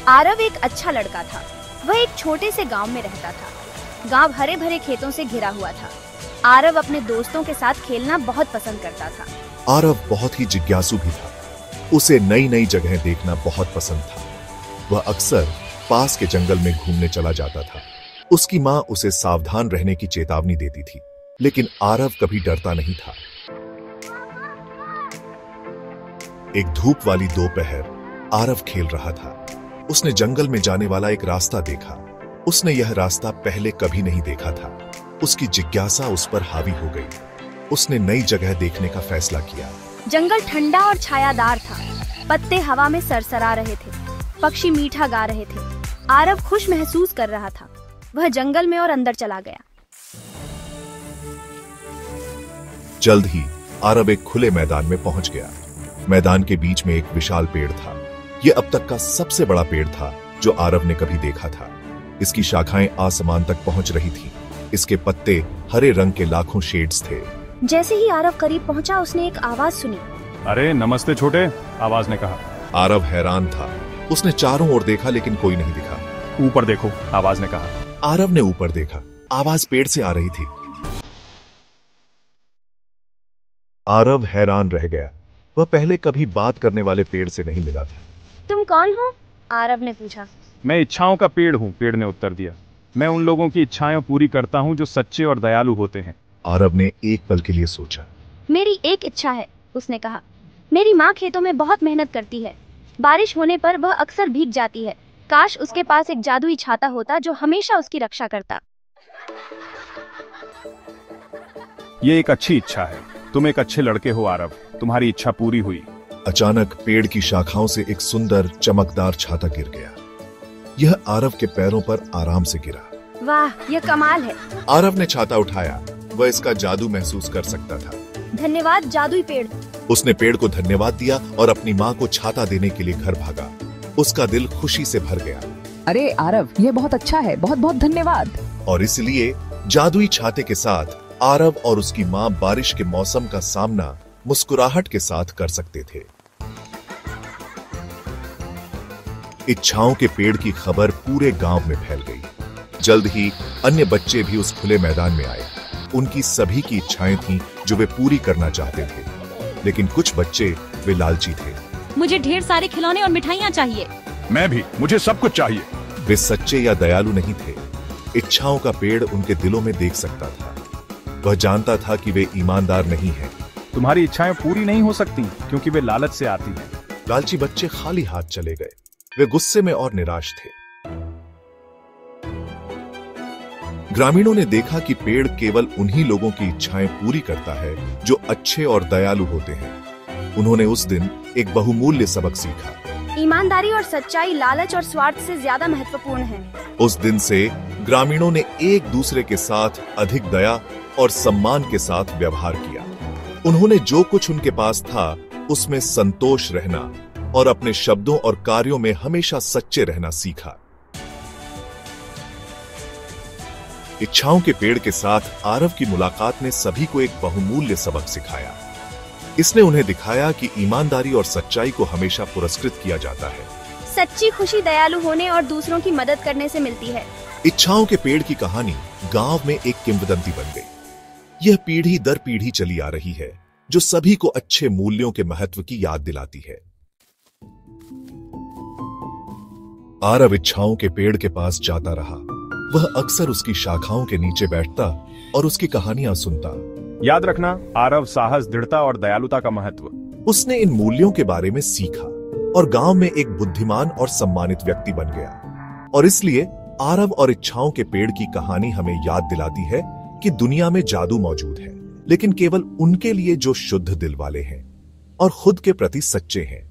आरव एक अच्छा लड़का था। वह एक छोटे से गांव में रहता था। गांव हरे भरे खेतों से घिरा हुआ था। आरव अपने दोस्तों के साथ खेलना बहुत पसंद करता था। आरव बहुत ही जिज्ञासु भी था। उसे नई नई जगह देखना बहुत पसंद था। वह अक्सर पास के जंगल में घूमने चला जाता था। उसकी माँ उसे सावधान रहने की चेतावनी देती थी, लेकिन आरव कभी डरता नहीं था। एक धूप वाली दोपहर आरव खेल रहा था। उसने जंगल में जाने वाला एक रास्ता देखा। उसने यह रास्ता पहले कभी नहीं देखा था। उसकी जिज्ञासा उस पर हावी हो गई। उसने नई जगह देखने का फैसला किया। जंगल ठंडा और छायादार था। पत्ते हवा में सरसरा रहे थे। पक्षी मीठा गा रहे थे। आरव खुश महसूस कर रहा था। वह जंगल में और अंदर चला गया। जल्द ही आरव एक खुले मैदान में पहुंच गया। मैदान के बीच में एक विशाल पेड़ था। यह अब तक का सबसे बड़ा पेड़ था जो आरव ने कभी देखा था। इसकी शाखाएं आसमान तक पहुंच रही थीं। इसके पत्ते हरे रंग के लाखों शेड्स थे। जैसे ही आरव करीब पहुंचा, उसने एक आवाज सुनी। अरे नमस्ते छोटे, आवाज ने कहा। आरव हैरान था। उसने चारों ओर देखा, लेकिन कोई नहीं दिखा। ऊपर देखो, आवाज ने कहा। आरव ने ऊपर देखा। आवाज पेड़ से आ रही थी। आरव हैरान रह गया। वह पहले कभी बात करने वाले पेड़ से नहीं मिला था। तुम कौन हो? आरव ने पूछा। मैं इच्छाओं का पेड़ हूँ, पेड़ ने उत्तर दिया। मैं उन लोगों की इच्छाएं पूरी करता हूँ जो सच्चे और दयालु होते हैं। आरव ने एक पल के लिए सोचा। मेरी एक इच्छा है, उसने कहा। मेरी माँ खेतों में बहुत मेहनत करती है। बारिश होने पर वह अक्सर भीग जाती है। काश उसके पास एक जादुई छाता होता जो हमेशा उसकी रक्षा करता। ये एक अच्छी इच्छा है। तुम एक अच्छे लड़के हो आरव। तुम्हारी इच्छा पूरी हुई। अचानक पेड़ की शाखाओं से एक सुंदर चमकदार छाता गिर गया। यह आरव के पैरों पर आराम से गिरा। वाह, यह कमाल है। आरव ने छाता उठाया। वह इसका जादू महसूस कर सकता था। धन्यवाद जादुई पेड़। उसने पेड़ को धन्यवाद दिया और अपनी माँ को छाता देने के लिए घर भागा। उसका दिल खुशी से भर गया। अरे आरव, ये बहुत अच्छा है। बहुत बहुत धन्यवाद। और इसलिए जादुई छाते के साथ आरव और उसकी माँ बारिश के मौसम का सामना मुस्कुराहट के साथ कर सकते थे। इच्छाओं के पेड़ की खबर पूरे गांव में फैल गई। जल्द ही अन्य बच्चे भी उस खुले मैदान में आए। उनकी सभी की इच्छाएं थीं जो वे पूरी करना चाहते थे, लेकिन कुछ बच्चे वे लालची थे। मुझे ढेर सारे खिलौने और मिठाइयाँ चाहिए। मैं भी, मुझे सब कुछ चाहिए। वे सच्चे या दयालु नहीं थे। इच्छाओं का पेड़ उनके दिलों में देख सकता था। वह जानता था कि वे ईमानदार नहीं हैं। तुम्हारी इच्छाएं पूरी नहीं हो सकती क्योंकि वे लालच से आती हैं। लालची बच्चे खाली हाथ चले गए। वे गुस्से में और निराश थे। ग्रामीणों ने देखा कि पेड़ केवल उन्हीं लोगों की इच्छाएं पूरी करता है जो अच्छे और दयालु होते हैं। उन्होंने उस दिन एक बहुमूल्य सबक सीखा। ईमानदारी और सच्चाई लालच और स्वार्थ से ज्यादा महत्वपूर्ण है। उस दिन से ग्रामीणों ने एक दूसरे के साथ अधिक दया और सम्मान के साथ व्यवहार किया। उन्होंने जो कुछ उनके पास था उसमें संतोष रहना और अपने शब्दों और कार्यों में हमेशा सच्चे रहना सीखा। इच्छाओं के पेड़ के साथ आरव की मुलाकात ने सभी को एक बहुमूल्य सबक सिखाया। इसने उन्हें दिखाया कि ईमानदारी और सच्चाई को हमेशा पुरस्कृत किया जाता है। सच्ची खुशी दयालु होने और दूसरों की मदद करने से मिलती है। इच्छाओं के पेड़ की कहानी गांव में एक किंवदंती बन गई। यह पीढ़ी दर पीढ़ी चली आ रही है, जो सभी को अच्छे मूल्यों के महत्व की याद दिलाती है। आरव इच्छाओं के पेड़ के पास जाता रहा। वह अक्सर उसकी शाखाओं के नीचे बैठता और उसकी कहानियां सुनता। याद रखना, आरव साहस, दृढ़ता और दयालुता का महत्व। उसने इन मूल्यों के बारे में सीखा और गांव में एक बुद्धिमान और सम्मानित व्यक्ति बन गया। और इसलिए आरव और इच्छाओं के पेड़ की कहानी हमें याद दिलाती है कि दुनिया में जादू मौजूद है, लेकिन केवल उनके लिए जो शुद्ध दिल वाले हैं और खुद के प्रति सच्चे हैं।